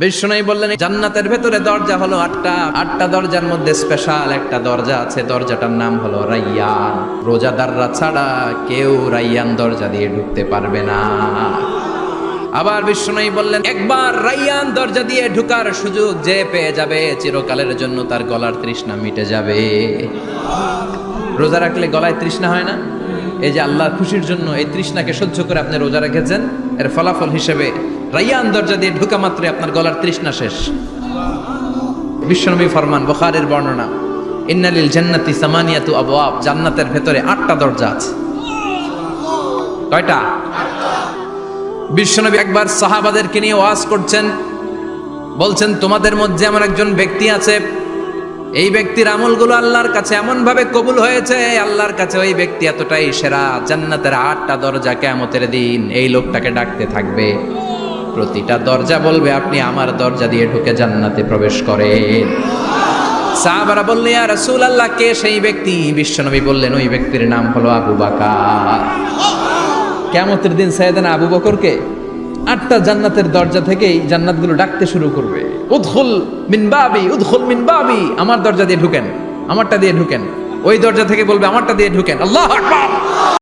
বিষ্ণু বললেন জান্নাতের ভেতরে দরজা হলো আটটা দরজার মধ্যে স্পেশাল একটা দরজা আছে, দরজাটার নাম হলো রাইয়ান। রোজাদাররা ছাড়া কেউ রাইয়ান দরজা দিয়ে ঢুকতে পারবে না। আবার বিষ্ণু বললেন একবার রাইয়ান দরজা দিয়ে ঢুকার সুযোগ যে পেয়ে যাবে চিরকালের জন্য তার গলার তৃষ্ণা মিটে যাবে। রোজা রাখলে গলায় তৃষ্ণা হয় না? এই যে আল্লাহর খুশির জন্য এই তৃষ্ণাকে সহ্য করে আপনি রোজা রেখেছেন, এর ফলাফল হিসেবে রাইয়ান দরজা দিয়ে ঢুকা মাত্রই আপনার গলার তৃষ্ণা শেষ। বিশ্বনবী ফরমান, বুখারীর বর্ণনা, ইন্নালিল জান্নাতি সামানিয়াতু আবওয়াব, জান্নাতের ভেতরে 8টা দরজা আছে। কয়টা? বিশ্বনবী একবার সাহাবাদেরকে নিয়ে ওয়াজ করছেন, বলছেন তোমাদের মধ্যে এমন একজন ব্যক্তি আছে, এই ব্যক্তির আমলগুলো আল্লাহর কাছে এমন ভাবে কবুল হয়েছে, আল্লাহর কাছে ওই ব্যক্তি এতটাই সেরা, জান্নাতের 8টা দরজা কিয়ামতের দিন এই লোকটাকে ডাকতে থাকবে। প্রতিটা দরজা বলবে আপনি আমার দরজা দিয়ে ঢুকে জান্নাতে প্রবেশ করেন। সাহাবারা বললেন ইয়া রাসূলুল্লাহ, কে সেই ব্যক্তি? বিশ্বনবী বললেন ওই ব্যক্তির নাম হলো আবু বকর। কিয়ামতের দিন সাইয়েদনা আবু বকরকে 8টা জান্নাতের দরজা থেকেই জান্নাতগুলো ডাকতে শুরু করবে, উদখুল মিন বাবি, উদখুল মিন বাবি, আমার দরজা দিয়ে ঢুকেন, আমারটা দিয়ে ঢুকেন। ওই দরজা থেকে বলবে আমারটা দিয়ে ঢুকেন। আল্লাহু আকবার।